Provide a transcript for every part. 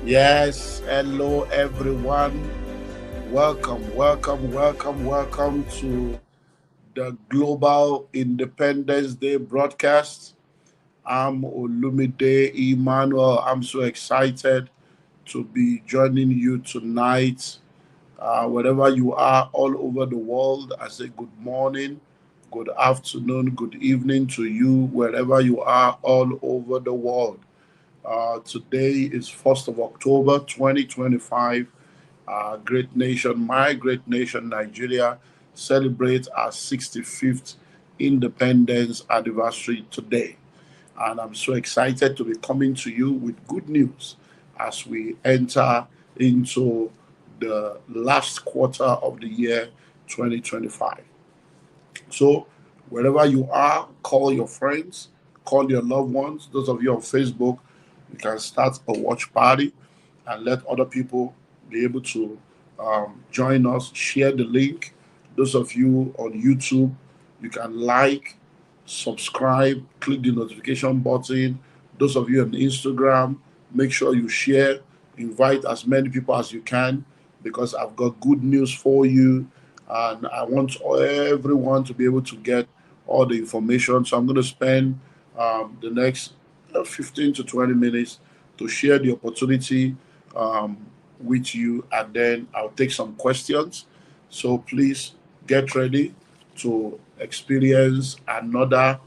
Yes, hello everyone. Welcome to the Global Independence Day broadcast. I'm Olumide Emmanuel. I'm so excited to be joining you tonight. Wherever you are, all over the world, I say good morning, good afternoon, good evening to you, wherever you are, all over the world. Today is 1st of October 2025. Great nation, my great nation, Nigeria, celebrates our 65th independence anniversary today. And I'm so excited to be coming to you with good news as we enter into the last quarter of the year 2025. So, Wherever you are, call your friends, call your loved ones. Those of you on Facebook, you can start a watch party and let other people be able to join us. Share the link. Those of you on YouTube, you can like, subscribe, click the notification button. Those of you on Instagram, make sure you share, invite as many people as you can because I've got good news for you and I want everyone to be able to get all the information. So I'm going to spend the next 15 to 20 minutes to share the opportunity um, with you, and then I'll take some questions. So please get ready to experience another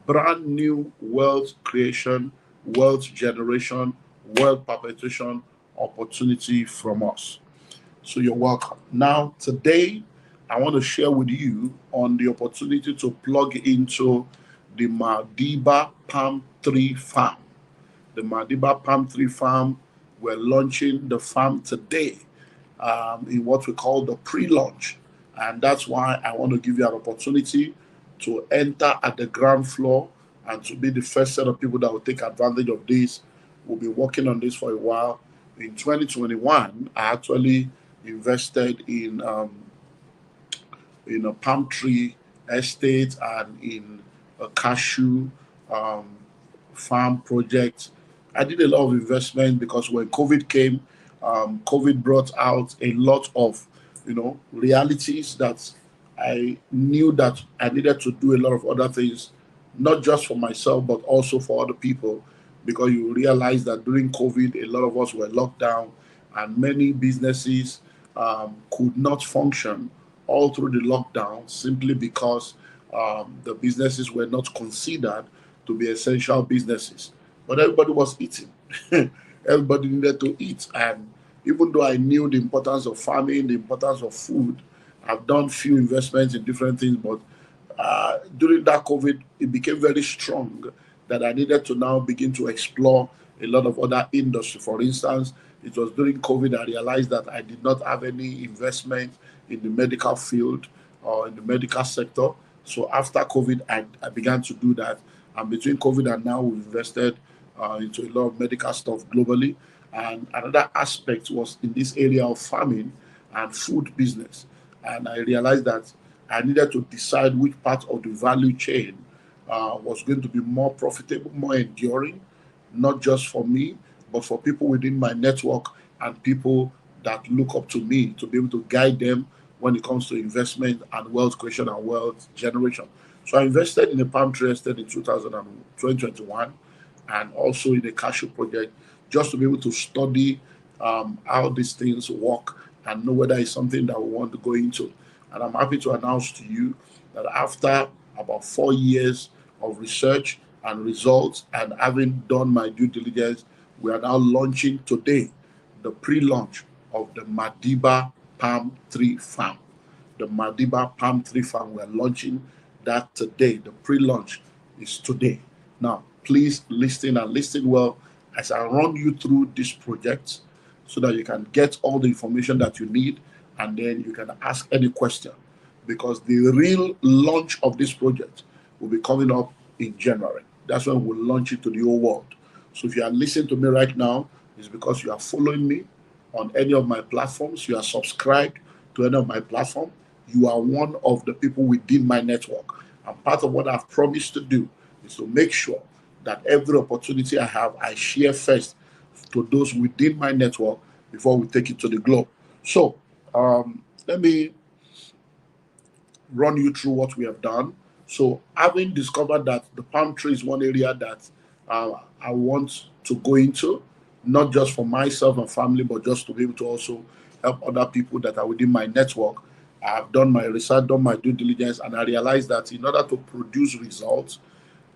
brand new wealth creation, wealth generation, wealth perpetuation opportunity from us. So you're welcome. Now, today, I want to share with you on the opportunity to plug into the Madiba Palm Tree Farm. The Madiba Palm Tree Farm, we're launching the farm today in what we call the pre-launch. And that's why I want to give you an opportunity to enter at the ground floor and to be the first set of people that will take advantage of this. We'll be working on this for a while. In 2021, I actually invested in a palm tree estate and in a cashew um, farm project. I did a lot of investment because when COVID came, COVID brought out a lot of, realities that I knew that I needed to do a lot of other things, not just for myself, but also for other people, because you realize that during COVID, a lot of us were locked down and many businesses could not function all through the lockdown simply because the businesses were not considered to be essential businesses. But everybody was eating. Everybody needed to eat. And even though I knew the importance of farming, the importance of food, I've done few investments in different things, but during that COVID, it became very strong that I needed to now begin to explore a lot of other industry. For instance, it was during COVID I realized that I did not have any investment in the medical field or in the medical sector. So after COVID, I began to do that. And between COVID and now, we've invested into a lot of medical stuff globally. And another aspect was in this area of farming and food business. And I realized that I needed to decide which part of the value chain was going to be more profitable, more enduring, not just for me, but for people within my network and people that look up to me to be able to guide them when it comes to investment and wealth creation and wealth generation. So I invested in a palm tree estate in 2021 and also in a cashew project just to be able to study how these things work and know whether it's something that we want to go into. And I'm happy to announce to you that after about 4 years of research and results and having done my due diligence, we are now launching today the pre-launch of the Madiba Palm Tree Farm. The Madiba Palm Tree Farm, we are launching that today. The pre-launch is today. Now, please listen and listen well as I run you through this project so that you can get all the information that you need and then you can ask any question because the real launch of this project will be coming up in January. That's when we'll launch it to the whole world. So if you are listening to me right now, it's because you are following me on any of my platforms, you are subscribed to any of my platform, you are one of the people within my network. And part of what I've promised to do is to make sure that every opportunity I have, I share first to those within my network before we take it to the globe. So let me run you through what we have done. So having discovered that the palm tree is one area that I want to go into, not just for myself and family, but just to be able to also help other people that are within my network. I've done my research, done my due diligence, and I realized that in order to produce results,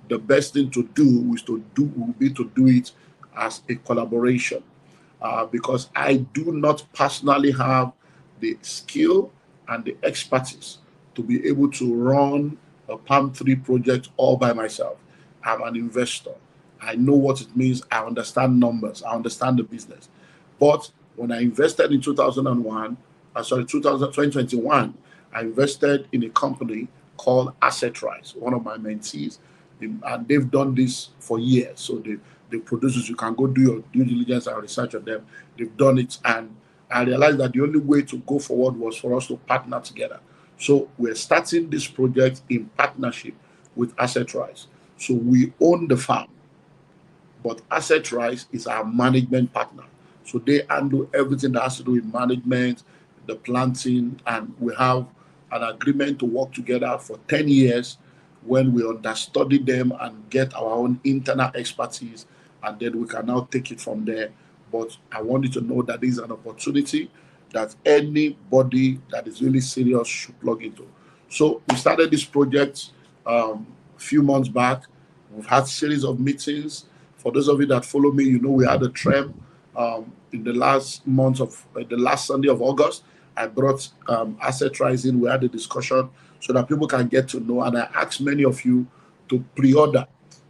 the best thing to do will be to do it as a collaboration. Because I do not personally have the skill and the expertise to be able to run a palm tree project all by myself. I'm an investor. I know what it means. I understand numbers. I understand the business. But when I invested in 2001, 2021, I invested in a company called Asset Rise, one of my mentees, and they've done this for years. So the producers, you can go do your due diligence and research on them. They've done it, and I realized that the only way to go forward was for us to partner together. So we're starting this project in partnership with Asset Rise. So we own the farm, but Asset Rise is our management partner. So they handle everything that has to do with management, the planting, and we have an agreement to work together for 10 years when we understudy them and get our own internal expertise, and then we can now take it from there. But I want you to know that this is an opportunity that anybody that is really serious should plug into. So we started this project a few months back. We've had series of meetings. For those of you that follow me, you know we had a trem in the last month of the last Sunday of August. I brought Asset Rising. We had a discussion so that people can get to know. And I asked many of you to pre-order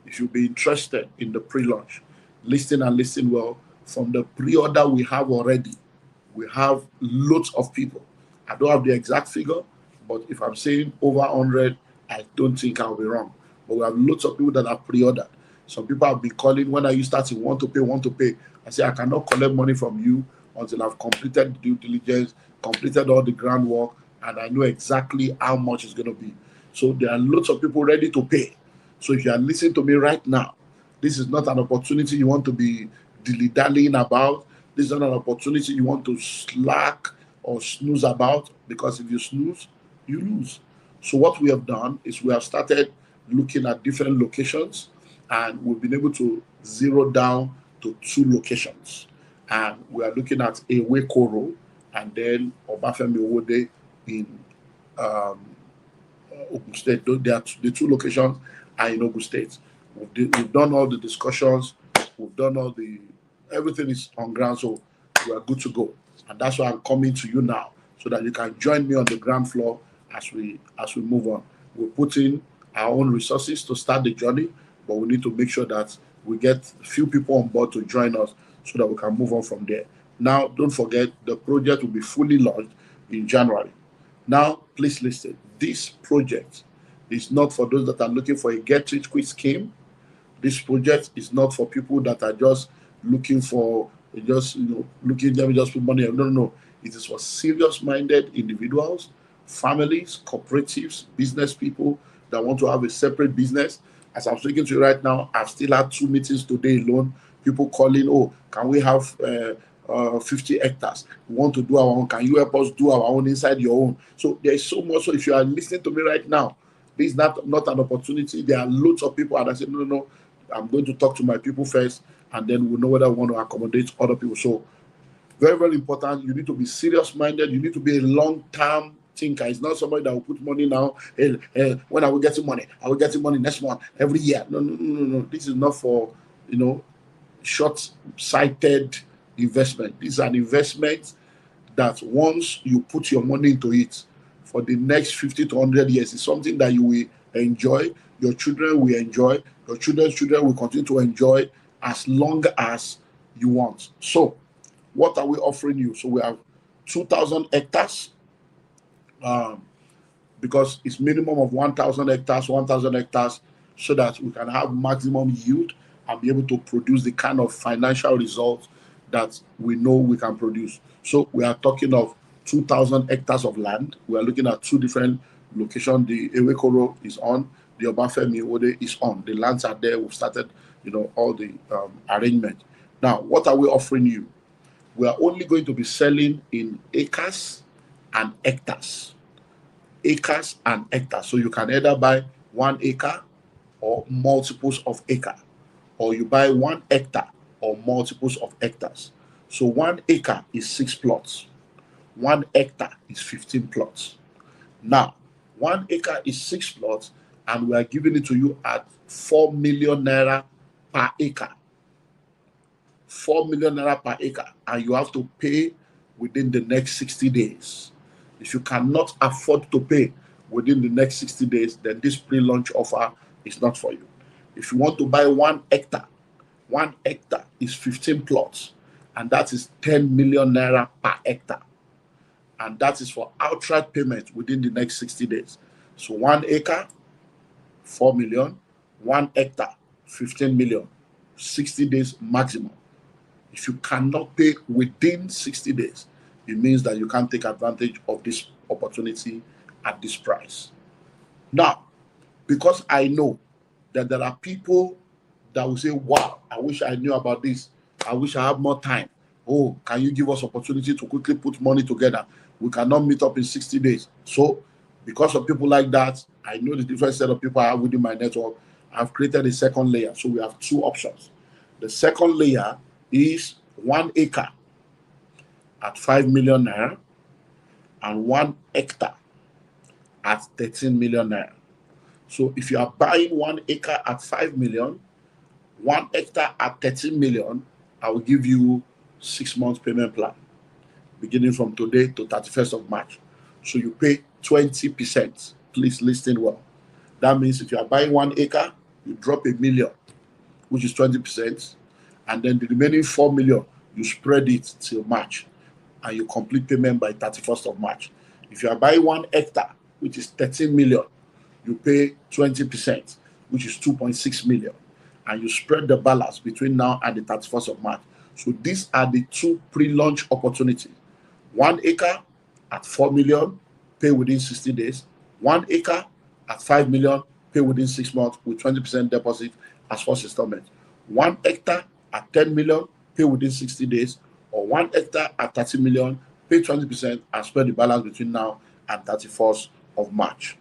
if you'll be interested in the pre-launch. Listen and listen well. From the pre-order we have already, we have loads of people. I don't have the exact figure, but if I'm saying over 100, I don't think I'll be wrong. But we have lots of people that have pre-ordered. Some people have been calling, when are you starting? Want to pay, want to pay. I say, I cannot collect money from you until I've completed due diligence, completed all the groundwork, and I know exactly how much it's going to be. So there are lots of people ready to pay. So if you are listening to me right now, this is not an opportunity you want to be dilly-dallying about. This is not an opportunity you want to slack or snooze about, because if you snooze, you lose. So what we have done is we have started looking at different locations, and we've been able to zero down to 2 locations. And we are looking at Ewekoro and then Obafemi Owode in Ogun State. The 2 locations are in Ogun State. We've done all the discussions. We've done everything is on ground, so we are good to go. And that's why I'm coming to you now, so that you can join me on the ground floor as we move on. We're putting our own resources to start the journey, but we need to make sure that we get a few people on board to join us so that we can move on from there. Now, don't forget, the project will be fully launched in January. Now, please listen. This project is not for those that are looking for a get-rich-quick scheme. This project is not for people that are just looking for, looking, let me just put money. No. It is for serious-minded individuals, families, cooperatives, business people that want to have a separate business. As I'm speaking to you right now, I've still had 2 meetings today alone. People calling, oh, can we have 50 hectares? We want to do our own. Can you help us do our own inside your own? So there is so much. So if you are listening to me right now, this is not an opportunity. There are loads of people, and I said, no, I'm going to talk to my people first, and then we'll know whether I want to accommodate other people. So very, very important. You need to be serious-minded. You need to be a long-term thinker. It's not somebody that will put money now. Hey, when are we getting money? Are we getting money next month? Every year? No. This is not for, short-sighted investment. This is an investment that once you put your money into it for the next 50 to 100 years, it's something that you will enjoy. Your children will enjoy. Your children's children will continue to enjoy as long as you want. So what are we offering you? So we have 2,000 hectares, because it's minimum of 1,000 hectares, so that we can have maximum yield and be able to produce the kind of financial results that we know we can produce. So we are talking of 2,000 hectares of land. We are looking at 2 different locations. The Ewekoro is on, the Obafemi Owode is on. The lands are there. We've started, all the arrangement. Now, what are we offering you? We are only going to be selling in acres and hectares. Acres and hectares. So you can either buy 1 acre or multiples of acre, or you buy 1 hectare or multiples of hectares. So 1 acre is 6 plots. 1 hectare is 15 plots. Now, 1 acre is 6 plots, and we are giving it to you at 4 million naira per acre. 4 million naira per acre, and you have to pay within the next 60 days. If you cannot afford to pay within the next 60 days, then this pre-launch offer is not for you. If you want to buy 1 hectare, 1 hectare is 15 plots, and that is 10 million naira per hectare. And that is for outright payment within the next 60 days. So 1 acre, 4 million, 1 hectare, 15 million, 60 days maximum. If you cannot pay within 60 days, it means that you can't take advantage of this opportunity at this price. Now, because I know that there are people that will say, wow, I wish I knew about this. I wish I had more time. Oh, can you give us opportunity to quickly put money together? We cannot meet up in 60 days. So, because of people like that, I know the different set of people I have within my network. I've created a second layer. So we have two options. The second layer is 1 acre at 5 million naira and 1 hectare at 13 million naira. So if you are buying 1 acre at 5 million, 1 hectare at 13 million, I will give you 6 months payment plan, beginning from today to 31st of March. So you pay 20%. Please listen well. That means if you are buying 1 acre, you drop $1 million, which is 20%, and then the remaining 4 million, you spread it till March, and you complete payment by 31st of March. If you are buying 1 hectare, which is 13 million, you pay 20%, which is 2.6 million, and you spread the balance between now and the 31st of March. So these are the two pre-launch opportunities. 1 acre at 4 million, pay within 60 days. 1 acre at 5 million, pay within 6 months with 20% deposit as first installment. 1 hectare at 10 million, pay within 60 days. Or 1 hectare at 30 million, pay 20% and spread the balance between now and 31st of March.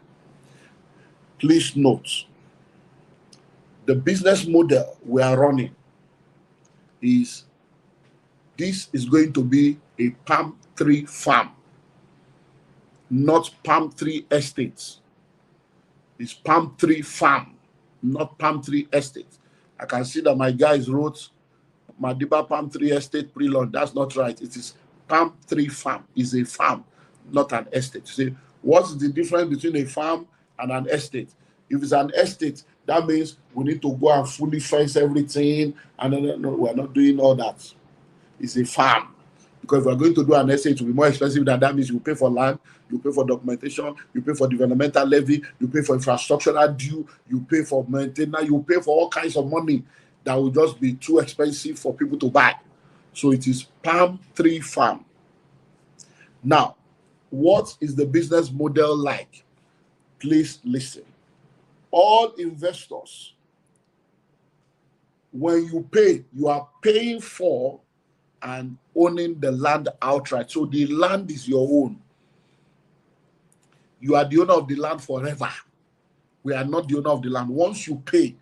Please note, the business model we are running is, this is going to be a palm tree farm, not palm tree estates. It's palm tree farm, not palm tree estate. I can see that my guys wrote Madiba Palm Tree Estate Prelaunch. That's not right. It is palm tree farm. It's a farm, not an estate. You see, what's the difference between a farm and an estate? If it's an estate, that means we need to go and fully fence everything, and no, we're not doing all that. It's a farm. Because if we're going to do an estate, it will be more expensive than that. Means you pay for land, you pay for documentation, you pay for developmental levy, you pay for infrastructural due, you pay for maintenance, you pay for all kinds of money that will just be too expensive for people to buy. So it is palm tree farm. Now, what is the business model like? Please listen. All investors, when you pay, you are paying for and owning the land outright. So the land is your own. You are the owner of the land forever. We are not the owner of the land. Once you pay,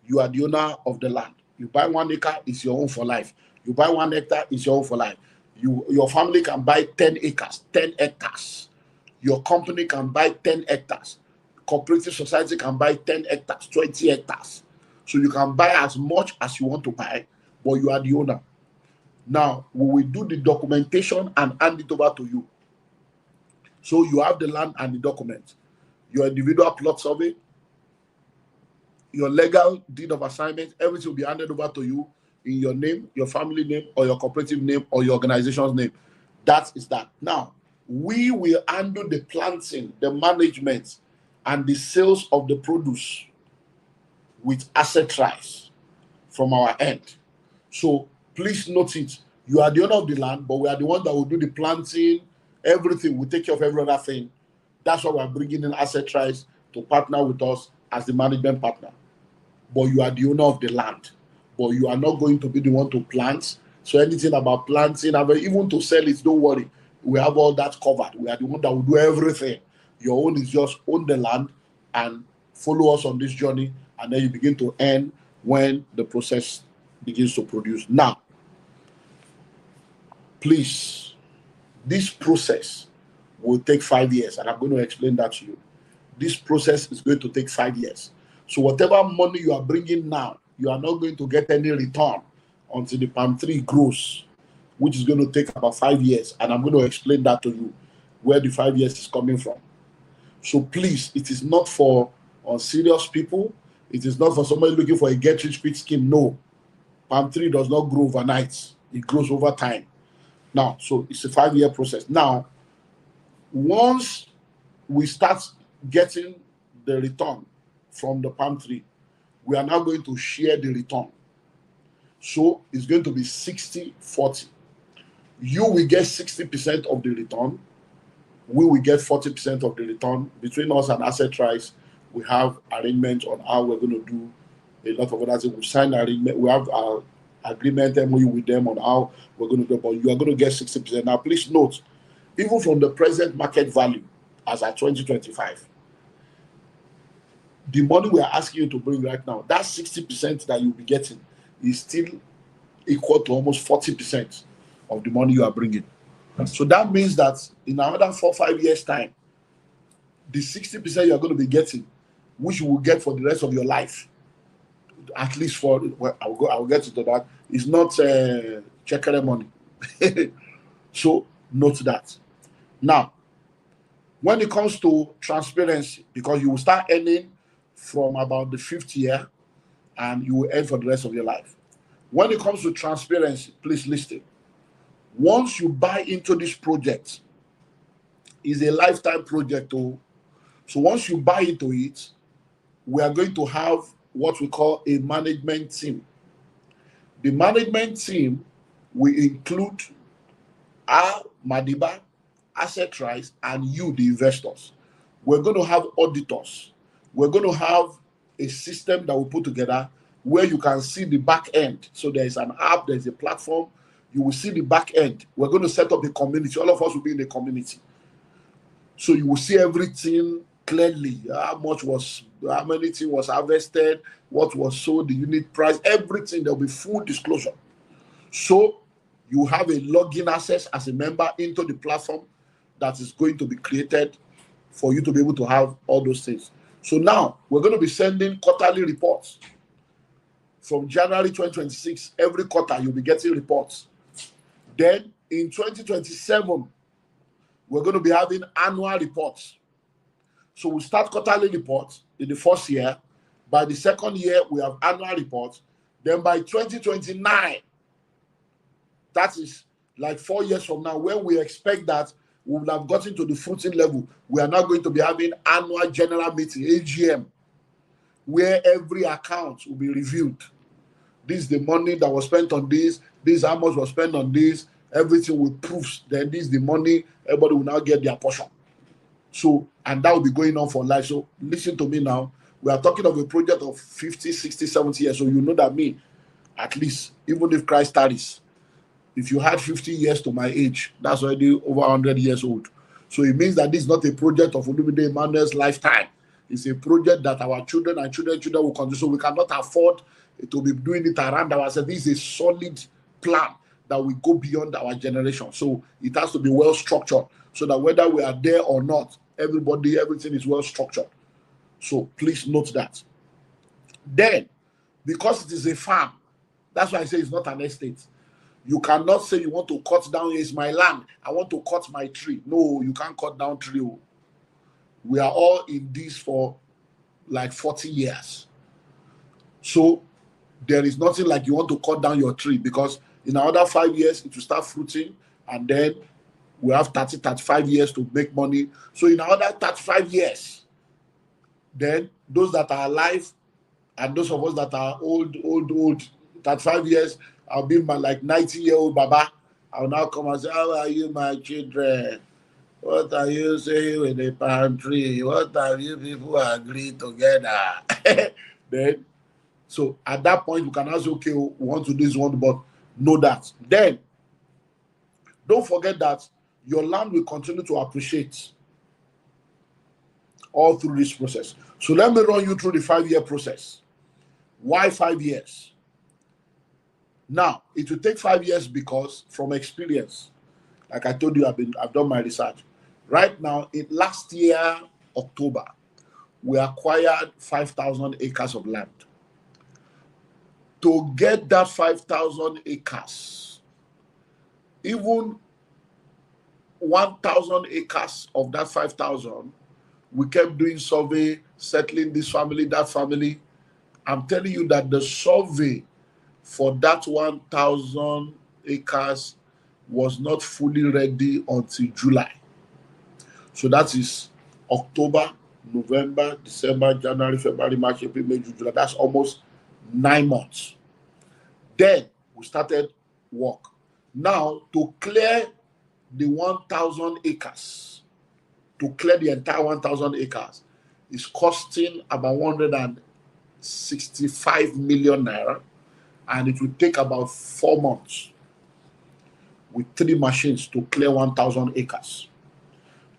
you are the owner of the land. You buy 1 acre, it's your own for life. You buy 1 hectare, it's your own for life. Your family can buy 10 acres, 10 hectares. Your company can buy 10 hectares. Cooperative society can buy 10 hectares, 20 hectares. So you can buy as much as you want to buy, but you are the owner. Now, we will do the documentation and hand it over to you. So you have the land and the document. Your individual plot survey, your legal deed of assignment, everything will be handed over to you in your name, your family name, or your cooperative name, or your organization's name. That is that. Now, we will handle the planting, the management, and the sales of the produce with asset rights from our end. So please note it. You are the owner of the land, but we are the one that will do the planting, everything. We take care of every other thing. That's why we're bringing in asset rights to partner with us as the management partner. But you are the owner of the land. But you are not going to be the one to plant. So anything about planting, even to sell it, don't worry. We have all that covered. We are the one that will do everything. Your own is just own the land and follow us on this journey, and then you begin to earn when the process begins to produce. Now, please, this process will take 5 years, and I'm going to explain that to you. This process is going to take 5 years. So whatever money you are bringing now, you are not going to get any return until the palm tree grows, which is going to take about 5 years. And I'm going to explain that to you, where the 5 years is coming from. So please, it is not for unserious people. It is not for somebody looking for a get-rich-quick scheme. No. Palm tree does not grow overnight. It grows over time. Now, so it's a 5-year process. Now, once we start getting the return from the palm tree, we are now going to share the return. So it's going to be 60-40. You will get 60% of the return. We will get 40% of the return. Between us and Asset Rise, we have arrangements on how we're going to do a lot of other things. We've signed arrangement. We have our agreement MOU with them on how we're going to do it. But you are going to get 60%. Now, please note, even from the present market value as at 2025, the money we are asking you to bring right now, that 60% that you'll be getting is still equal to almost 40% of the money you are bringing. So that means that in another 4-5 years' time, the 60% you are going to be getting, which you will get for the rest of your life, at least for, well, I'll get into that, is not checker money. So note that. Now, when it comes to transparency, because you will start earning from about the 5th year and you will earn for the rest of your life. When it comes to transparency, please listen. Once you buy into this project, it's a lifetime project. So once you buy into it, we are going to have what we call a management team. The management team will include our Madiba, Asset Rise, and you, the investors. We're going to have auditors. We're going to have a system that we put together where you can see the back end. So there's an app, there's a platform. You will see the back end. We're going to set up a community. All of us will be in the community. So you will see everything clearly. How many things was harvested, what was sold, the unit price, everything. There will be full disclosure. So you have a login access as a member into the platform that is going to be created for you to be able to have all those things. So now we're going to be sending quarterly reports. From January 2026, every quarter you'll be getting reports. Then in 2027, we're going to be having annual reports. So we start quarterly reports in the first year. By the second year, we have annual reports. Then by 2029, that is like 4 years from now, when we expect that we will have gotten to the fruiting level, we are now going to be having annual general meeting, AGM, where every account will be reviewed. This is the money that was spent on this is how much was spent on this, everything with proofs. Then this is the money, everybody will now get their portion. So, and that will be going on for life. So listen to me now. We are talking of a project of 50, 60, 70 years. So you know that me, at least, even if Christ tarries, if you had 50 years to my age, that's already over 100 years old. So it means that this is not a project of Olumide Emmanuel's lifetime. It's a project that our children and children will continue. So we cannot afford to be doing it around ourselves. This is a solid plan that will go beyond our generation. So it has to be well structured so that whether we are there or not, everything is well structured. So please note that. Then, because it is a farm, that's why I say it's not an estate. You cannot say you want to cut down, it's my land, I want to cut my tree. No, you can't cut down tree. We are all in this for like 40 years. So there is nothing like you want to cut down your tree, because in another 5 years, it will start fruiting, and then we have 35 years to make money. So in another 35 years, then those that are alive and those of us that are old, 35 years, I'll be my like 90-year-old Baba. I'll now come and say, how are you, my children? What are you saying with the Palmtree? What have you people agreed together? Then, so at that point, we can ask, okay, we want to do this one, but know that. Then, don't forget that your land will continue to appreciate all through this process. So let me run you through the 5-year process. Why 5 years? Now, it will take 5 years because from experience, like I told you, I've done my research. Right now, in last year, October, we acquired 5,000 acres of land. To get that 5,000 acres, even 1,000 acres of that 5,000, we kept doing survey, settling this family, that family. I'm telling you that the survey for that 1,000 acres was not fully ready until July. So that is October, November, December, January, February, March, April, May, June, July. That's almost 9 months. Then we started work. Now, to clear the 1,000 acres, to clear the entire 1,000 acres, is costing about 165 million naira, and it will take about 4 months with 3 machines to clear 1,000 acres.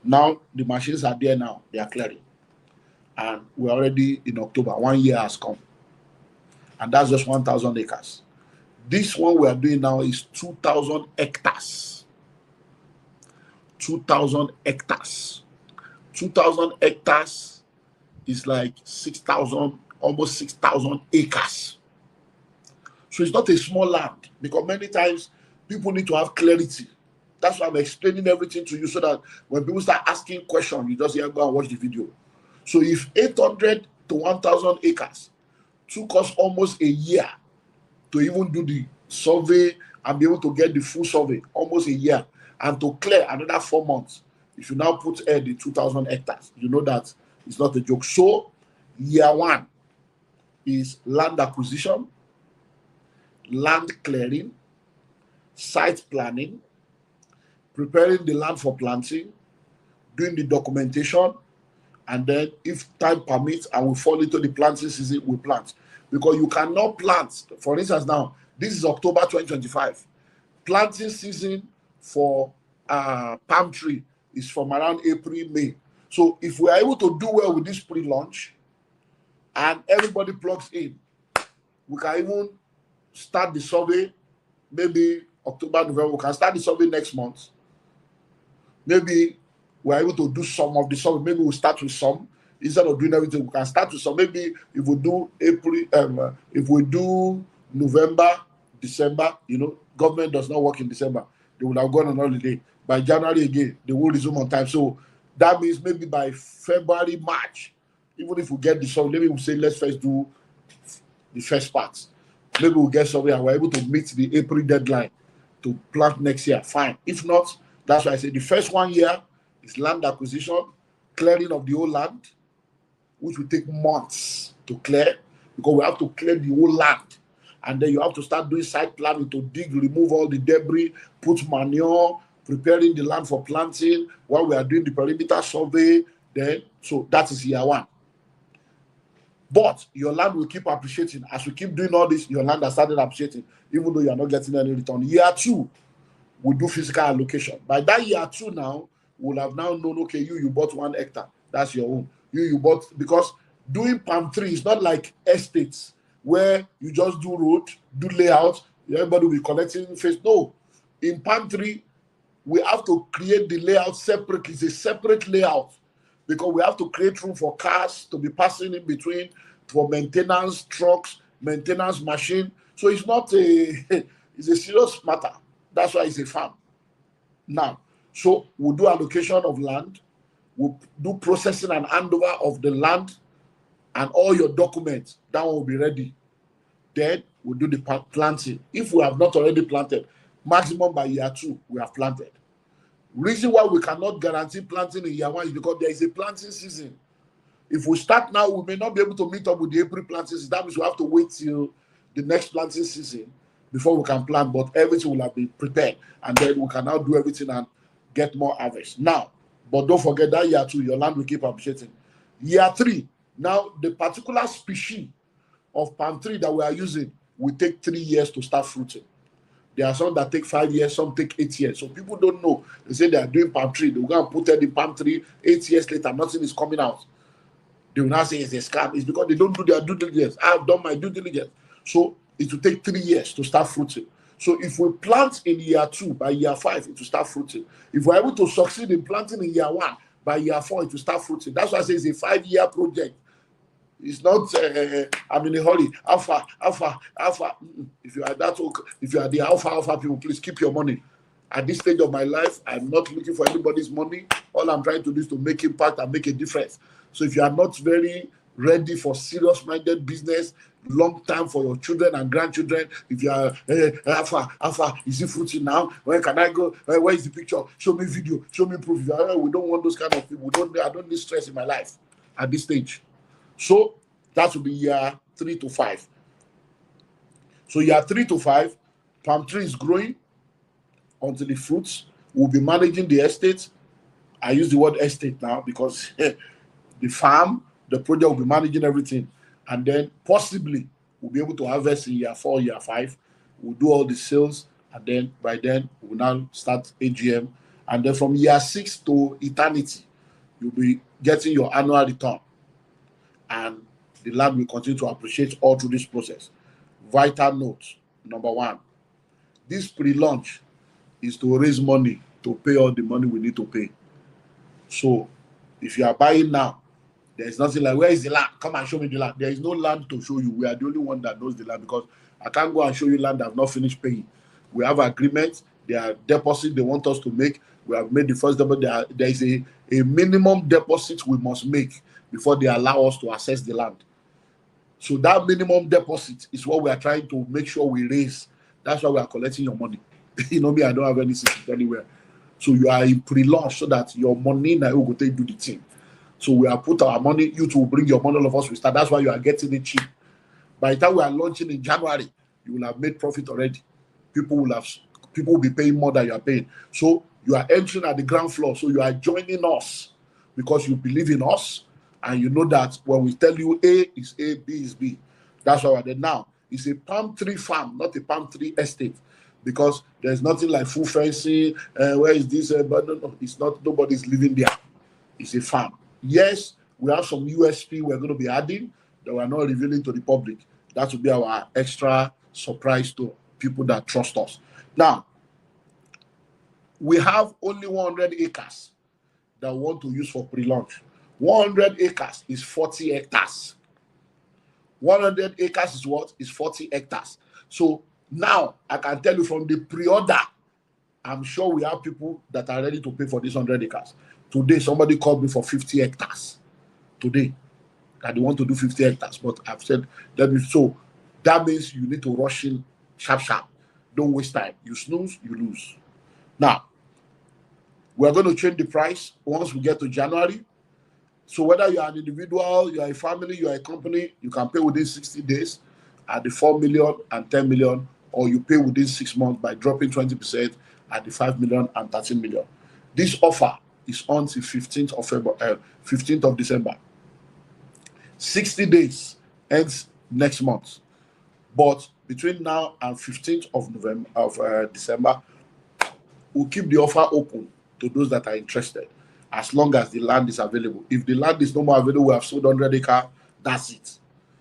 Now, the machines are there now, they are clearing. And we're already in October, 1 year has come. And that's just 1,000 acres. This one we are doing now is 2,000 hectares. 2,000 hectares. 2,000 hectares is like 6,000, almost 6,000 acres. So it's not a small land, because many times people need to have clarity. That's why I'm explaining everything to you, so that when people start asking questions, you just go and watch the video. So if 800 to 1,000 acres took us almost a year to even do the survey and be able to get the full survey, almost a year, and to clear another 4 months, if you now put the 2,000 hectares, you know that it's not a joke. So year 1 is land acquisition, land clearing, site planning, preparing the land for planting, doing the documentation, and then if time permits and we fall into the planting season, we plant. Because you cannot plant, for instance now, this is October 2025. Planting season for Palmtree is from around April, May. So if we are able to do well with this pre-launch and everybody plugs in, we can even start the survey, maybe October, November. We can start the survey next month. Maybe we're able to do some of the survey. Maybe we'll start with some. Instead of doing everything, we can start with some. Maybe if we do April, if we do November, December, government does not work in December. They would have gone on holiday. By January again, they will resume on time. So that means maybe by February, March, even if we get the survey, maybe we'll say, let's first do the first part. Maybe we'll get survey and we're able to meet the April deadline to plant next year. Fine. If not, that's why I say the first 1 year is land acquisition, clearing of the whole land, which will take months to clear, because we have to clear the whole land. And then you have to start doing site planning to dig, remove all the debris, put manure, preparing the land for planting while we are doing the perimeter survey. Then, so that is year 1. But your land will keep appreciating. As we keep doing all this, your land has started appreciating, even though you are not getting any return. Year 2, we'll do physical allocation. By that year 2 now, we'll have now known, okay, you bought 1 hectare. That's your own. You bought, because doing Palmtree is not like estates where you just do road, do layout, everybody will be collecting face. No. In Palmtree, we have to create the layout separately. It's a separate layout, because we have to create room for cars to be passing in between, for maintenance trucks, maintenance machine. So it's not it's a serious matter. That's why it's a farm. Now, so we'll do allocation of land, we'll do processing and handover of the land and all your documents. That one will be ready. Then we'll do the planting. If we have not already planted, maximum by year 2, we have planted. Reason why we cannot guarantee planting in year 1 is because there is a planting season. If we start now, we may not be able to meet up with the April planting season. That means we have to wait till the next planting season before we can plant, but everything will have been prepared, and then we can now do everything and get more harvest. Now, but don't forget that year 2, your land will keep appreciating. Year 3, now the particular species of palm tree that we are using will take 3 years to start fruiting. There are some that take 5 years, some take 8 years. So people don't know. They say they are doing palm tree. They will go and put it in palm tree. 8 years later, nothing is coming out. They will not say it's a scam. It's because they don't do their due diligence. I have done my due diligence. So it will take 3 years to start fruiting. So if we plant in year 2, by year 5, it will start fruiting. If we're able to succeed in planting in year 1, by year 4, it will start fruiting. That's why I say it's a 5-year project. It's not, I'm in a hurry. Alpha. If you are if you are the alpha people, please keep your money. At this stage of my life, I'm not looking for anybody's money. All I'm trying to do is to make impact and make a difference. So if you are not very ready for serious-minded business, long time for your children and grandchildren, if you are, Alpha, is it fruiting now? Where can I go? Where is the picture? Show me video. Show me proof. We don't want those kind of people. I don't need stress in my life. at this stage. So that will be year 3 to 5. So year 3 to 5, Palmtree is growing until it fruits. We'll be managing the estate. I use the word estate now because the farm, the project will be managing everything. And then possibly we'll be able to harvest in year 4, year 5. We'll do all the sales. And then by then we'll now start AGM. And then from year 6 to eternity, you'll be getting your annual return. And the land will continue to appreciate all through this process. Vital note, number 1, this pre-launch is to raise money to pay all the money we need to pay. So if you are buying now, there's nothing like, where is the land? Come and show me the land. There is no land to show you. We are the only one that knows the land, because I can't go and show you land that I've not finished paying. We have agreements. There are deposits they want us to make. We have made the first deposit. There is a minimum deposit we must make before they allow us to access the land. So that minimum deposit is what we are trying to make sure we raise. That's why we are collecting your money. You know me, I don't have any secret anywhere. So you are in pre-launch so that your money now will go to do the thing. So we have put our money, you two will bring your money, all of us will start. That's why you are getting it cheap. By the time we are launching in January, you will have made profit already. People will be paying more than you are paying. So you are entering at the ground floor. So you are joining us because you believe in us. And you know that when we tell you A is A, B is B. That's why we're there now. It's a palm tree farm, not a palm tree estate. Because there's nothing like full fencing. Where is this? But no, it's not. Nobody's living there. It's a farm. Yes, we have some USP we're going to be adding that we're not revealing to the public. That will be our extra surprise to people that trust us. Now, we have only 100 acres that we want to use for pre-launch. 100 acres is 40 hectares. 100 acres is what? Is 40 hectares. So now I can tell you from the pre-order, I'm sure we have people that are ready to pay for this 100 acres. Today, somebody called me for 50 hectares. Today, that they want to do 50 hectares. But I've said, so that means you need to rush in sharp. Don't waste time. You snooze, you lose. Now, we're going to change the price once we get to January. So whether you are an individual, you are a family, you are a company, you can pay within 60 days at the 4 million and 10 million, or you pay within 6 months by dropping 20% at the 5 million and 13 million. This offer is on till 15th of February, 15th of December. 60 days ends next month. But between now and 15th of December, we'll keep the offer open to those that are interested, as long as the land is available. If the land is no more available, we have sold 100 acres, that's it.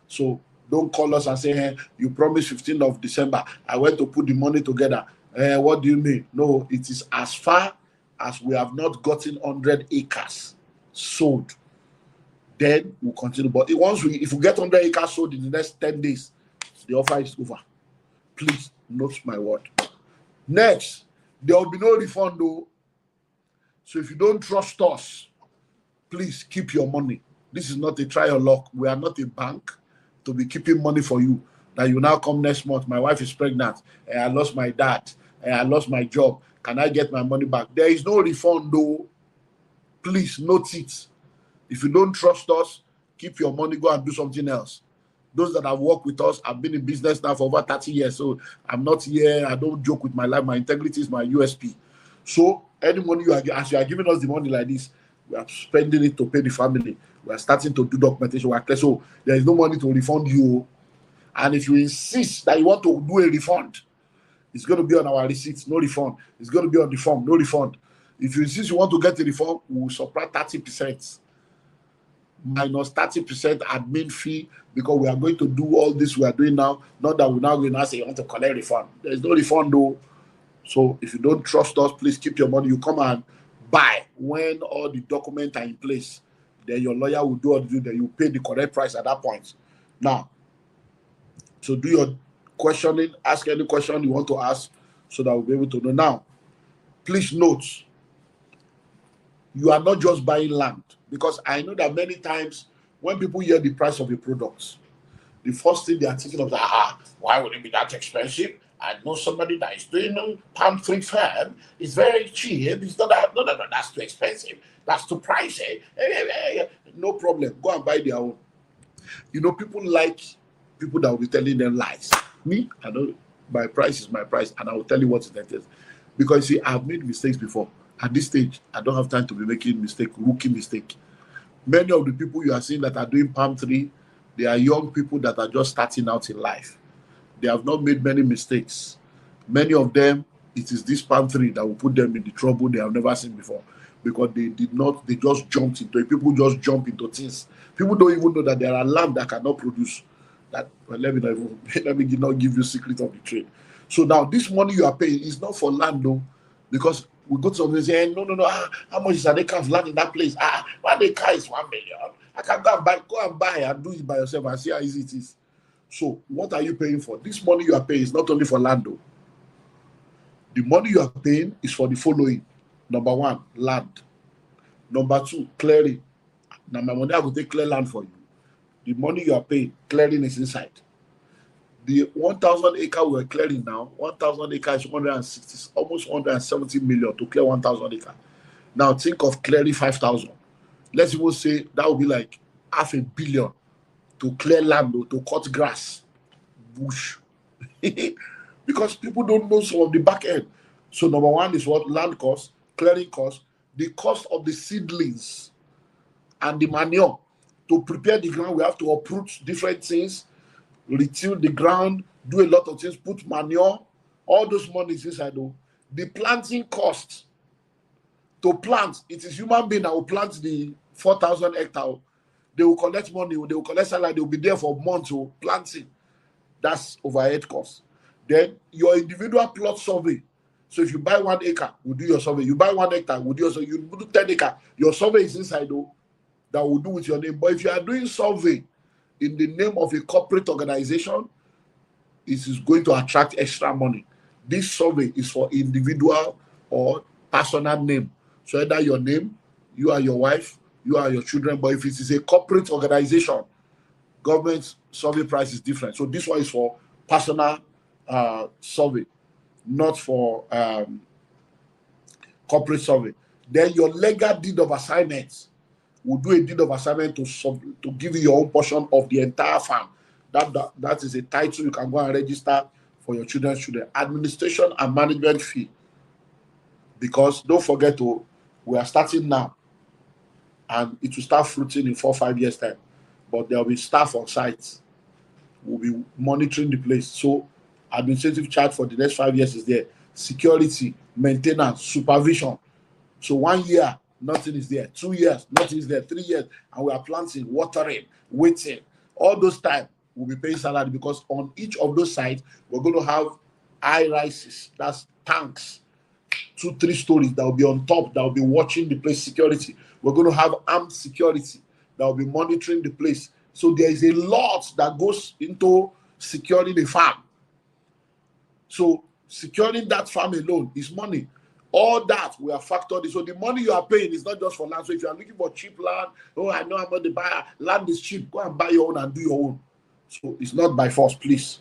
So don't call us and say, hey, you promised 15th of December. I went to put the money together. What do you mean? No, it is as far as we have not gotten 100 acres sold. Then we'll continue. But if we get 100 acres sold in the next 10 days, the offer is over. Please note my word. Next, there will be no refund though. So if you don't trust us, please keep your money. This is not a trial luck. We are not a bank to be keeping money for you. That you now come next month. My wife is pregnant. I lost my dad. I lost my job. Can I get my money back? There is no refund though. Please note it. If you don't trust us, keep your money, go and do something else. Those that have worked with us, I've been in business now for over 30 years. So I'm not here. I don't joke with my life. My integrity is my USP. So any money as you are giving us the money like this, we are spending it to pay the family. We are starting to do documentation. So there is no money to refund you. And if you insist that you want to do a refund, it's going to be on our receipts, no refund. It's going to be on the form, no refund. If you insist you want to get a refund, we will subtract 30%. Minus 30% admin fee, because we are going to do all this we are doing now. Not that we're now going to say you want to collect refund. There is no refund though. So if you don't trust us, please keep your money. You come and buy when all the documents are in place. Then your lawyer will do all the do. Then you pay the correct price at that point. Now, so do your questioning. Ask any question you want to ask so that we'll be able to know. Now, please note, you are not just buying land, because I know that many times when people hear the price of a product, the first thing they are thinking of is, why would it be that expensive? I know somebody that is doing Palmtree farm. It's very cheap. It's not that, no, that's too expensive. That's too pricey. No problem. Go and buy their own. You know, people like people that will be telling them lies. Me, I know my price is my price, and I will tell you what it is. Because see, I've made mistakes before. At this stage, I don't have time to be making rookie mistake. Many of the people you are seeing that are doing Palmtree, they are young people that are just starting out in life. They have not made many mistakes. Many of them, it is this Palmtree that will put them in the trouble they have never seen before, because they just jumped into it. People just jump into things. People don't even know that there are land that cannot produce. That, well, let me not give you secret of the trade. So now this money you are paying is not for land, though, because we go to somebody and say, no, how much is an acre of land in that place? 1 acre is 1 million. I can go and buy and do it by yourself and see how easy it is. So what are you paying for? This money you are paying is not only for land, though. The money you are paying is for the following. Number 1, land. Number 2, clearing. Now my money I will take clear land for you. The money you are paying, clearing is inside. The 1,000 acre we're clearing now, 1,000 acres is 160, almost 170 million to clear 1,000 acre. Now think of clearing 5,000. Let's even say that would be like $500 million to clear land, to cut grass, bush. Because people don't know some of the back end. So number 1 is what? Land cost, clearing cost, the cost of the seedlings and the manure. To prepare the ground, we have to uproot different things, retill the ground, do a lot of things, put manure, all those monies inside. The planting cost. To plant, it is human being that will plant the 4,000 hectare. They will collect money, they will collect salary, they will be there for months planting. That's overhead cost. Then your individual plot survey. So if you buy 1 acre, we'll do your survey. You buy 1 hectare, we'll do your survey. You do 10 acre, your survey is inside that will do with your name. But if you are doing survey in the name of a corporate organization, it is going to attract extra money. This survey is for individual or personal name. So either your name, you are your wife, you are your children. But if it is a corporate organization, government survey price is different. So this one is for personal survey, not for corporate survey. Then your legal deed of assignment will do a deed of assignment to give you your own portion of the entire farm. That is a title you can go and register for your children's children. Administration and management fee. Because don't forget, we are starting now, and it will start fruiting in 4 or 5 years' time. But there will be staff on site. We'll be monitoring the place. So administrative charge for the next 5 years is there. Security, maintenance, supervision. So 1 year, nothing is there. 2 years, nothing is there. 3 years, and we are planting, watering, waiting. All those time, we'll be paying salary, because on each of those sites, we're going to have high rises. That's tanks, 2-3 stories that will be on top, that will be watching the place, security. We're going to have armed security that will be monitoring the place. So there is a lot that goes into securing a farm. So securing that farm alone is money. All that we are factored in. So the money you are paying is not just for land. So if you are looking for cheap land, I know I'm not the buyer. Land is cheap. Go and buy your own and do your own. So it's not by force, please.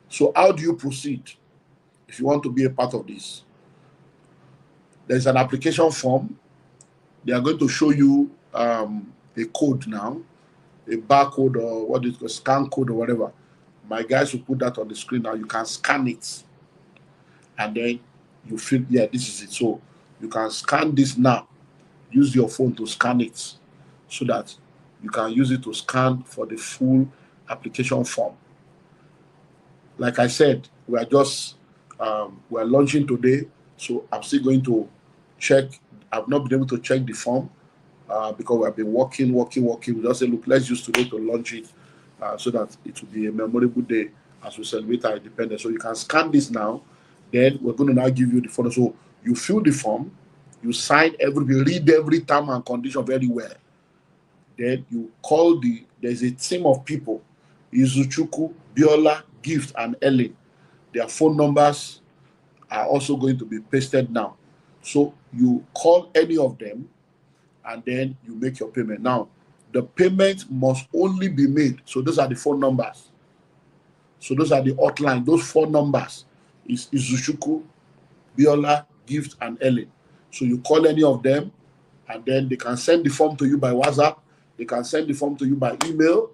So how do you proceed if you want to be a part of this? There's an application form. They are going to show you a code now, a barcode or what is it, a scan code or whatever. My guys will put that on the screen now. You can scan it, and then you feel, yeah, this is it. So you can scan this now. Use your phone to scan it, so that you can use it to scan for the full application form. Like I said, we are just we're launching today, so I'm still going to check. I've not been able to check the form because we have been working. We just say, look, let's use today to launch it, so that it will be a memorable day as we celebrate our independence. So you can scan this now. Then we're going to now give you the photo. So you fill the form, you sign read every term and condition very well. Then you call there's a team of people, Izuchuku, Biola, Gift, and Ellen. Their phone numbers are also going to be pasted now. So you call any of them, and then you make your payment. Now, the payment must only be made. So those are the phone numbers. So those are the hotline, those 4 numbers. is Izuchuku, Biola, Gift, and Ellen. So you call any of them, and then they can send the form to you by WhatsApp. They can send the form to you by email.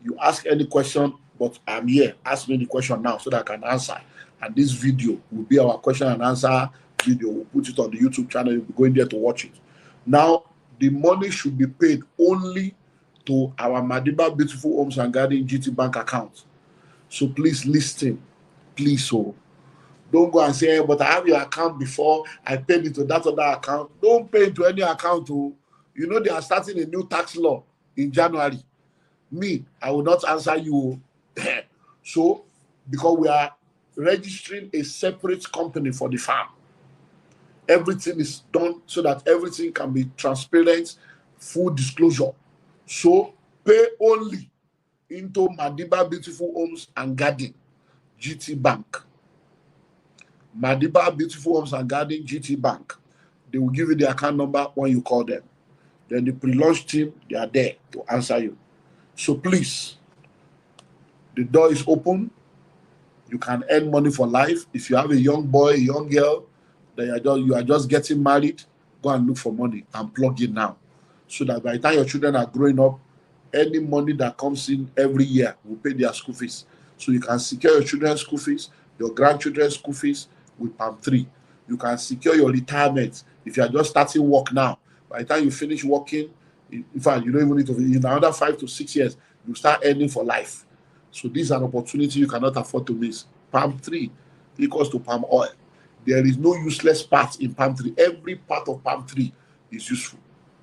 You ask any question, but I'm here. Ask me the question now so that I can answer. And this video will be our question and answer video. We'll put it on the YouTube channel. You'll be going there to watch it. Now, the money should be paid only to our Madiba Beautiful Homes and Garden GT Bank account. So please listen. Please, so don't go and say, but I have your account before. I paid it to that other account. Don't pay to any account. You know they are starting a new tax law in January. Me, I will not answer you. So, because we are registering a separate company for the farm, everything is done so that everything can be transparent, full disclosure. So, pay only into Madiba Beautiful Homes and Garden GT Bank. Madiba Beautiful Homes and Garden GT Bank. They will give you the account number when you call them. Then the pre-launch team, they are there to answer you. So please, the door is open. You can earn money for life. If you have a young boy, a young girl, that you are just getting married, go and look for money and plug in now. So that by the time your children are growing up, any money that comes in every year will pay their school fees. So you can secure your children's school fees, your grandchildren's school fees with Palmtree. You can secure your retirement if you are just starting work now. By the time you finish working, in fact, you don't even need to, in another 5 to 6 years, you start earning for life. So this is an opportunity you cannot afford to miss. Palmtree equals to palm oil. There is no useless part in Palmtree. Every part of Palmtree is useful.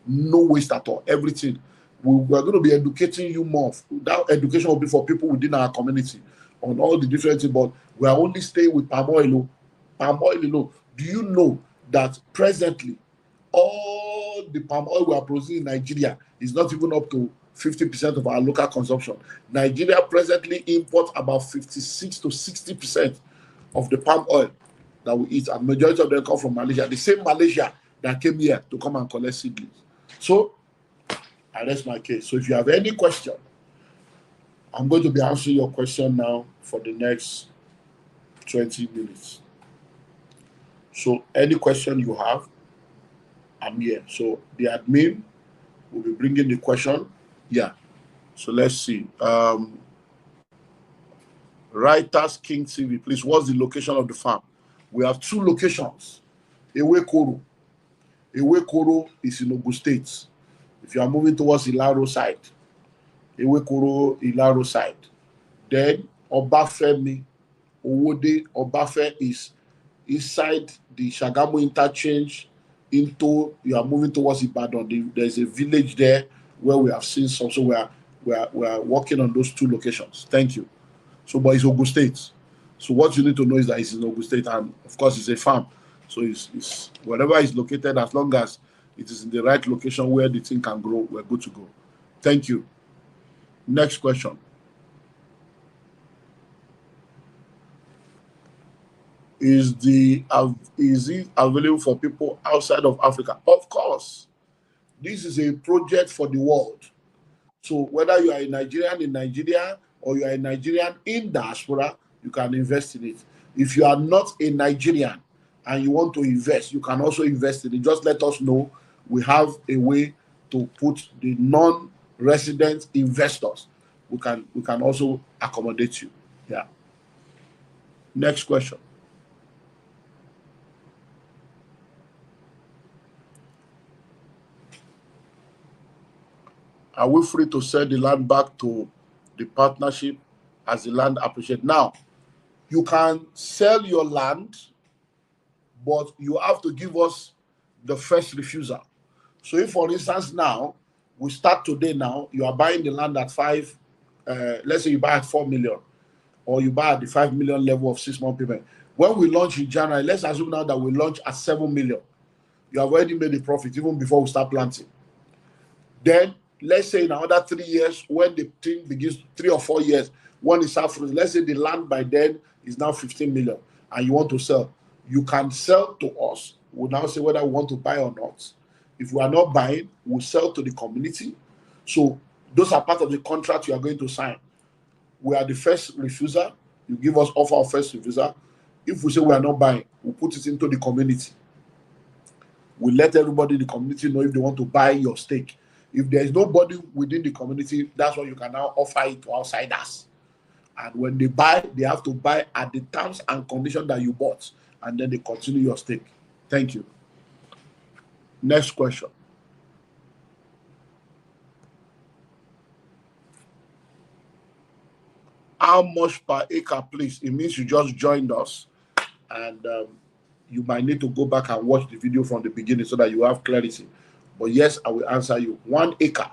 No waste at all. Everything. We are going to be educating you more. That education will be for people within our community on all the different things, but we are only staying with palm oil. Palm oil, do you know that presently all the palm oil we are producing in Nigeria is not even up to 50% of our local consumption? Nigeria presently imports about 56 to 60% of the palm oil that we eat, and majority of them come from Malaysia, the same Malaysia that came here to come and collect seedlings. So I rest my case. So if you have any question, I'm going to be answering your question now for the next 20 minutes. So any question you have, I'm here. So the admin will be bringing the question. Yeah. So let's see. Writers King TV, please. What's the location of the farm? We have 2 locations. Ewekoro. Ewekoro is in Ogun State. If you are moving towards Ilaro side, Ewekoro, Ilaro side. Then Obafemi, Owode, Obafe is inside the Shagamu interchange into, you are moving towards Ibadan. There's a village there where we have seen some. So we are working on those 2 locations. Thank you. So, but it's Ogun State. So what you need to know is that it's in Ogun State, and of course it's a farm. So it's wherever it's located, as long as it is in the right location where the thing can grow, we're good to go. Thank you. Next question. Is it available for people outside of Africa? Of course. This is a project for the world. So whether you are a Nigerian in Nigeria or you are a Nigerian in diaspora, you can invest in it. If you are not a Nigerian and you want to invest, you can also invest in it. Just let us know. We have a way to put the non-resident investors. We can also accommodate you. Yeah. Next question. Are we free to sell the land back to the partnership as the land appreciates? Now, you can sell your land, but you have to give us the first refusal. So if, for instance, now, we start today now, you are buying the land at 5, let's say you buy at 4 million, or you buy at the 5 million level of 6-month payment. When we launch in January, let's assume now that we launch at 7 million. You have already made a profit even before we start planting. Then, let's say in another 3 years, when the thing begins, 3 or 4 years, when it's out, let's say the land by then is now 15 million and you want to sell, you can sell to us. We'll now say whether we want to buy or not. If we are not buying, we'll sell to the community. So those are part of the contract you are going to sign. We are the first refuser. You give us offer of first refuser. If we say we are not buying, we put it into the community. We let everybody in the community know if they want to buy your stake. If there is nobody within the community, that's why you can now offer it to outsiders. And when they buy, they have to buy at the terms and conditions that you bought, and then they continue your stake. Thank you. Next question. How much per acre, please? It means you just joined us, and you might need to go back and watch the video from the beginning so that you have clarity. But yes, I will answer you. 1 acre.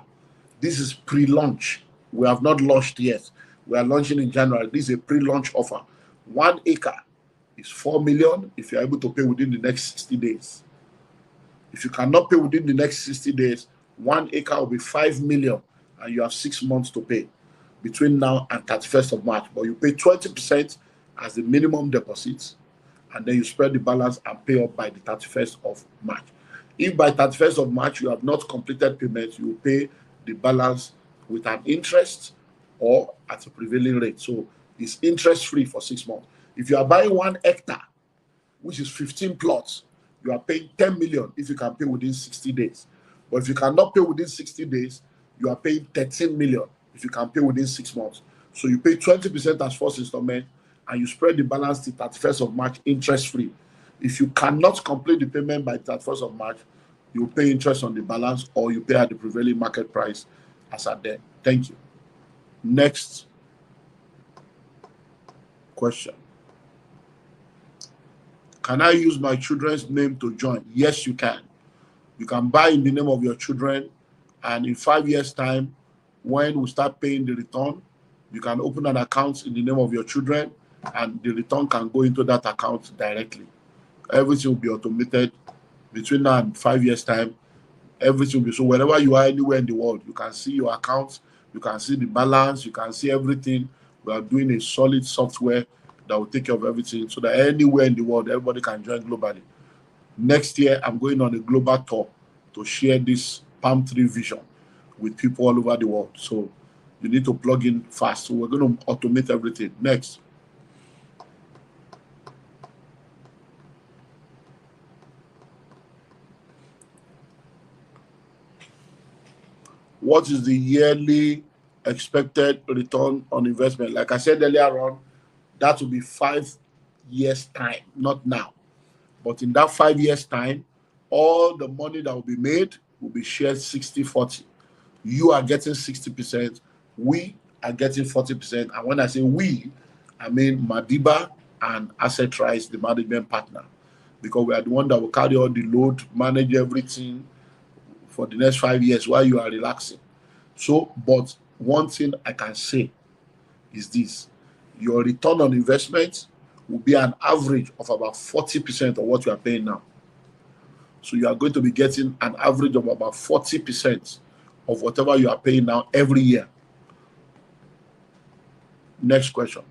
This is pre-launch. We have not launched yet. We are launching in January. This is a pre-launch offer. 1 acre is 4 million if you're able to pay within the next 60 days. If you cannot pay within the next 60 days, 1 acre will be 5 million, and you have 6 months to pay between now and 31st of March. But you pay 20% as the minimum deposit, and then you spread the balance and pay up by the 31st of March. If by 31st of March you have not completed payment, you will pay the balance with an interest or at a prevailing rate. So it's interest-free for 6 months. If you are buying 1 hectare, which is 15 plots, you are paying 10 million if you can pay within 60 days. But if you cannot pay within 60 days, you are paying 13 million if you can pay within 6 months. So you pay 20% as first installment, and you spread the balance till 31st of March interest-free. If you cannot complete the payment by 31st of March, you pay interest on the balance, or you pay at the prevailing market price as at then. Thank you. Next question. Can I use my children's name to join? Yes, you can. You can buy in the name of your children, and in 5 years' time, when we start paying the return, you can open an account in the name of your children, and the return can go into that account directly. Everything will be automated. Between now and 5 years' time, everything will be so. Wherever you are, anywhere in the world, you can see your accounts, you can see the balance, you can see everything. We are doing a solid software that will take care of everything, so that anywhere in the world, everybody can join globally. Next year, I'm going on a global tour to share this Palmtree vision with people all over the world. So you need to plug in fast. So we're going to automate everything. Next. What is the yearly expected return on investment? Like I said earlier on, that will be 5 years' time, not now. But in that 5 years' time, all the money that will be made will be shared 60-40. You are getting 60%, we are getting 40%. And when I say we, I mean Madiba and Asset Rise, the management partner, because we are the one that will carry all the load, manage everything for the next 5 years while you are relaxing. So, but one thing I can say is this: your return on investment will be an average of about 40% of what you are paying now. So you are going to be getting an average of about 40% of whatever you are paying now every year. Next question.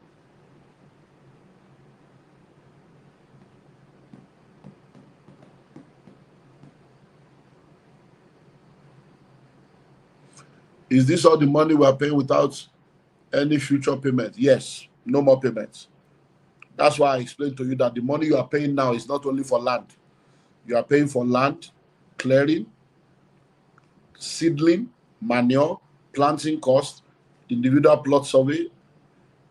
Is this all the money we are paying without any future payment? Yes, no more payments. That's why I explained to you that the money you are paying now is not only for land. You are paying for land, clearing, seedling, manure, planting cost, individual plot survey.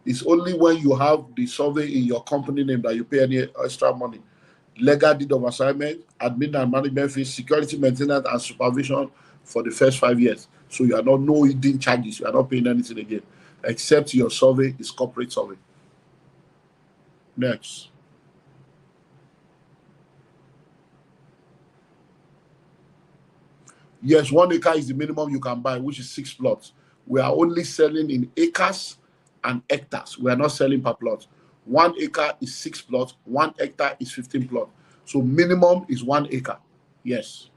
It's only when you have the survey in your company name that you pay any extra money. Legal deed of assignment, admin and management fees, security maintenance, and supervision for the first 5 years. So you are not no hidden charges. You are not paying anything again, except your survey is corporate survey. Next. Yes, 1 acre is the minimum you can buy, which is 6 plots. We are only selling in acres and hectares. We are not selling per plot. 1 acre is 6 plots. 1 hectare is 15 plots. So minimum is 1 acre. Yes.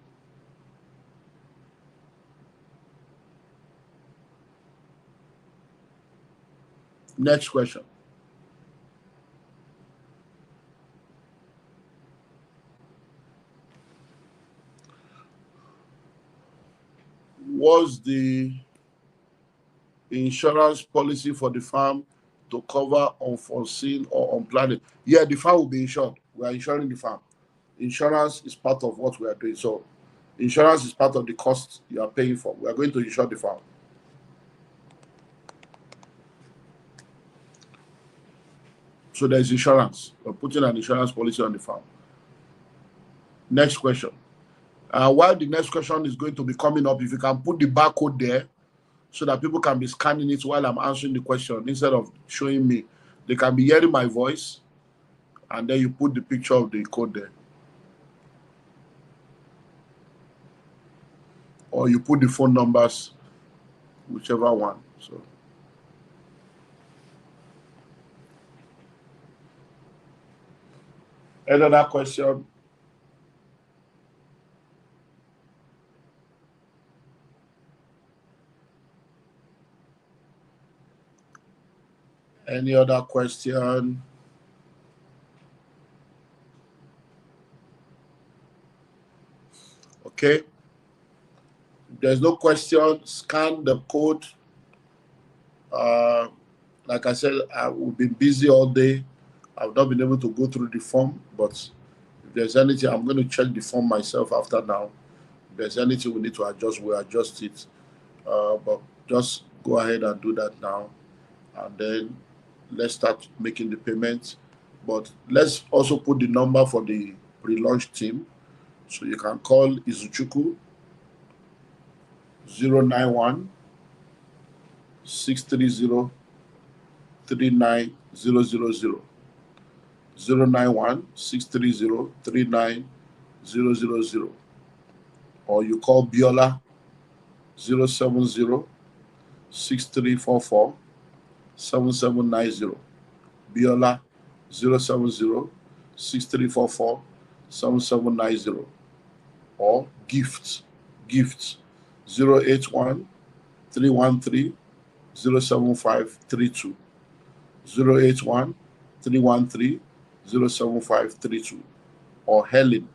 Next question. What's the insurance policy for the farm to cover unforeseen or unplanned. Yeah, the farm will be insured. We are insuring the farm. Insurance is part of what we are doing. So insurance is part of the cost you are paying for. We are going to insure the farm. So there's insurance. We're putting an insurance policy on the farm. Next question. While the next question is going to be coming up, if you can put the barcode there so that people can be scanning it while I'm answering the question instead of showing me. They can be hearing my voice, and then you put the picture of the code there. Or you put the phone numbers, whichever one. So another question? Any other question? Okay. If there's no question, scan the code. Like I said, I've been busy all day. I've not been able to go through the form, but if there's anything, I'm going to check the form myself after now. If there's anything we need to adjust, we'll adjust it. But just go ahead and do that now. And then let's start making the payments. But let's also put the number for the pre-launch team. So you can call Izuchuku 091 630 39000. 091 630 39000. Or you call Biola 070 6344 7790. Biola 070 6344 7790. Or gifts 081 313 07532. 081 313 07532. Or Helen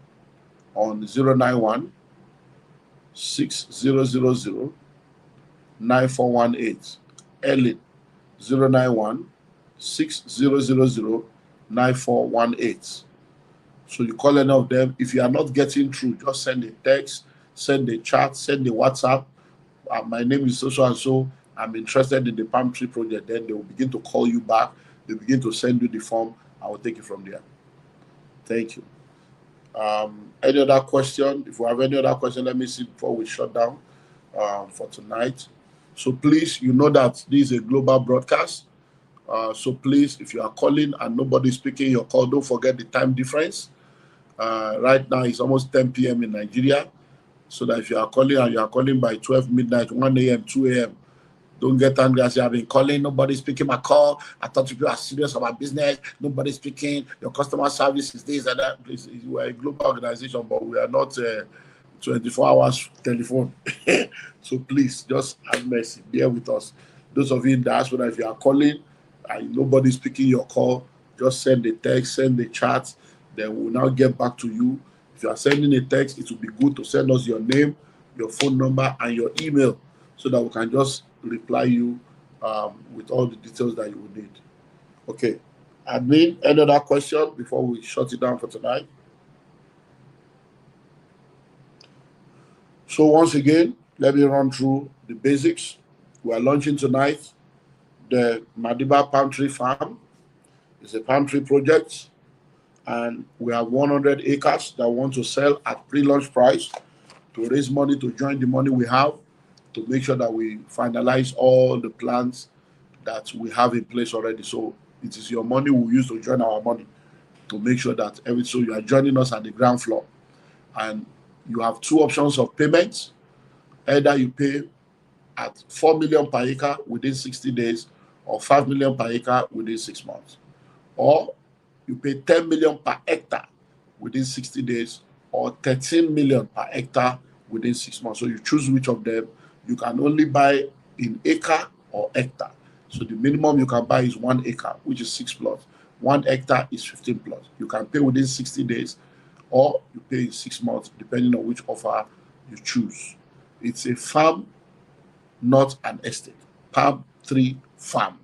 on 091 6000 9418. Ellen 091 6000 9418. So you call any of them. If you are not getting through, just send a text, send a chat, send a WhatsApp. My name is so and so. I'm interested in the Palmtree project. Then they will begin to call you back. They begin to send you the form. I will take it from there. Thank you. Any other question? If we have any other question, let me see before we shut down for tonight. So please, you know that this is a global broadcast. So please, if you are calling and nobody's picking your call, don't forget the time difference. Right now, it's almost 10 p.m. in Nigeria. So that if you are calling and you are calling by 12 midnight, 1 a.m., 2 a.m., don't get angry as you have been calling. Nobody's picking my call. I thought people are serious about business. Nobody's picking. Your customer service is this and that. Please, we are a global organization, but we are not 24 hours telephone. So please, just have mercy. Bear with us. Those of you in diaspora, if you are calling and nobody's picking your call, just send a text, send a chat. Then we'll now get back to you. If you are sending a text, it would be good to send us your name, your phone number, and your email so that we can just reply you with all the details that you will need. Okay. Admin, any other question before we shut it down for tonight? So once again, let me run through the basics. We are launching tonight the Madiba Palmtree Farm. It's a Palmtree project, and we have 100 acres that want to sell at pre-launch price to raise money to join the money we have to make sure that we finalize all the plans that we have in place already. So it is your money we use to join our money to make sure that so you are joining us at the ground floor. And you have two options of payments. Either you pay at 4 million per acre within 60 days or 5 million per acre within 6 months. Or you pay 10 million per hectare within 60 days or 13 million per hectare within 6 months. So you choose which of them. You can only buy in acre or hectare. So the minimum you can buy is 1 acre, which is 6 plots. 1 hectare is 15 plots. You can pay within 60 days or you pay in 6 months, depending on which offer you choose. It's a farm, not an estate. Palmtree Farm.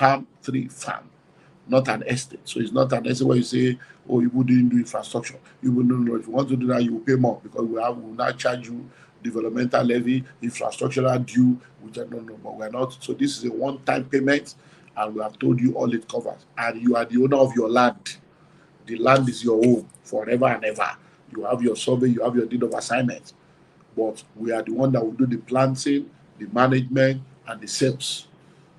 palm tree farm, not an estate. So it's not an estate where you say, oh, you wouldn't do infrastructure. You will know if you want to do that, you will pay more because we will not charge you developmental levy, infrastructural due. We don't know, but we're not. So this is a one-time payment, and we have told you all it covers. And you are the owner of your land. The land is your home forever and ever. You have your survey, you have your deed of assignment. But we are the one that will do the planting, the management, and the sales.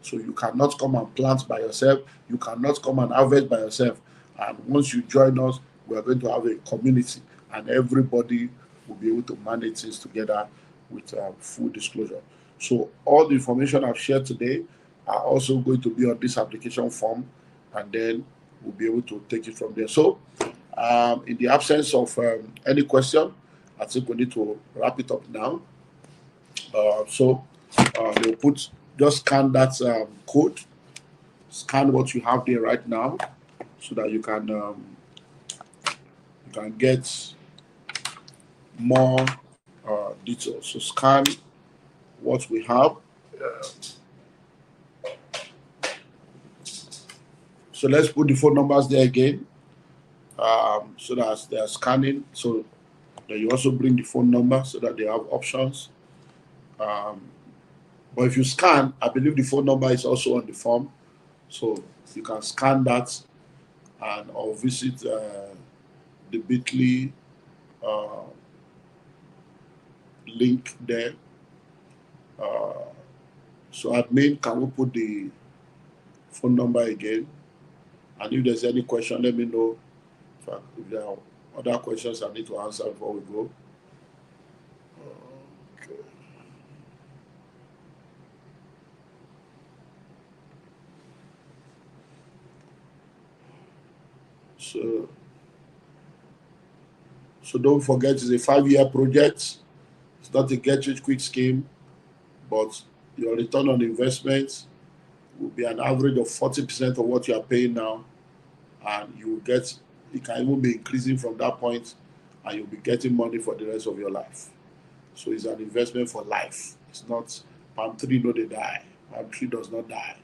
So you cannot come and plant by yourself. You cannot come and harvest by yourself. And once you join us, we are going to have a community, and everybody will be able to manage things together with full disclosure. So all the information I've shared today are also going to be on this application form, and then we'll be able to take it from there. So in the absence of any question, I think we need to wrap it up now. So we'll put, just scan that code, scan what you have there right now, so that you can get more details. So scan what we have. So let's put the phone numbers there again, so that they are scanning. So then you also bring the phone number so that they have options. But if you scan, I believe the phone number is also on the form, so you can scan that and or visit the bit.ly link there. So admin, can we put the phone number again? And if there's any question, let me know. If there are other questions I need to answer before we go. Okay. So don't forget, it's a 5-year project. It's not a get-rich-quick scheme, but your return on investment will be an average of 40% of what you are paying now, and you will get, it can even be increasing from that point, and you'll be getting money for the rest of your life. So it's an investment for life. It's not palm tree, no, they die. Palm tree does not die,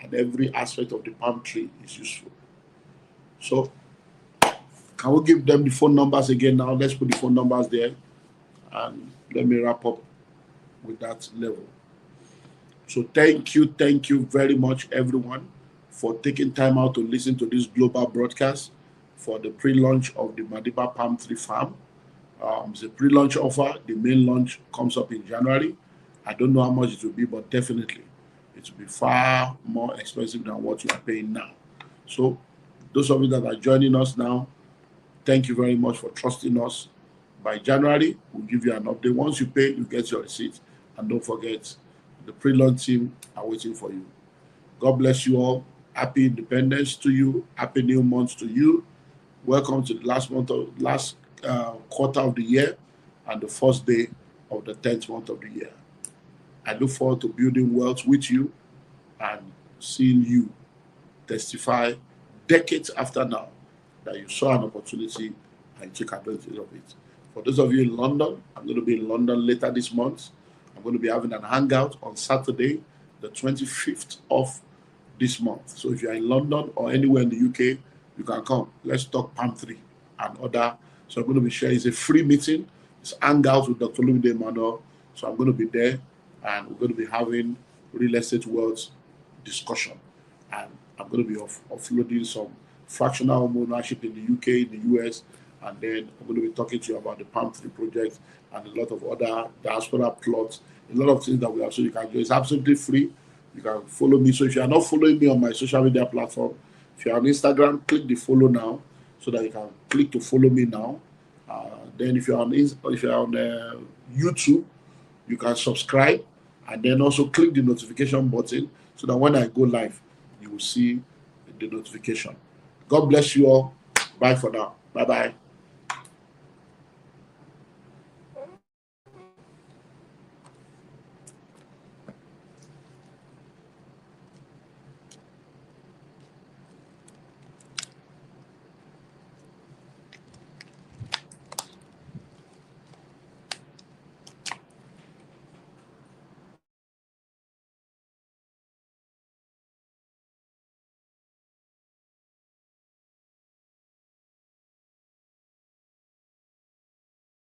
and every aspect of the palm tree is useful. So can we give them the phone numbers again now? Let's put the phone numbers there, and let me wrap up with that level. So thank you very much, everyone, for taking time out to listen to this global broadcast for the pre-launch of the Madiba Palm Tree Farm. It's a pre-launch offer. The main launch comes up in January. I don't know how much it will be, but definitely it will be far more expensive than what you are paying now. So those of you that are joining us now, thank you very much for trusting us. By January, we'll give you an update. Once you pay, you get your receipt. And don't forget, the pre-launch team are waiting for you. God bless you all. Happy Independence to you. Happy New Month to you. Welcome to the last quarter of the year and the first day of the 10th month of the year. I look forward to building wealth with you and seeing you testify decades after now that you saw an opportunity and took advantage of it. For those of you in London, I'm going to be in London later this month. I'm going to be having an hangout on Saturday, the 25th of this month. So if you're in London or anywhere in the UK, you can come. Let's talk Palmtree and other. So I'm going to be sharing. It's a free meeting. It's hangout with Dr. Lumide Emmanuel. So I'm going to be there, and we're going to be having real estate wealth discussion. And I'm going to be offloading some fractional home ownership in the UK, in the US, and then I'm going to be talking to you about the Palmtree project and a lot of other diaspora plots, a lot of things that we have. So you can do. It's absolutely free. You can follow me. So if you are not following me on my social media platform, if you're on Instagram, click the follow now, so that you can click to follow me now. Then if you're on YouTube, you can subscribe, and then also click the notification button, so that when I go live, you will see the notification. God bless you all. Bye for now. Bye-bye.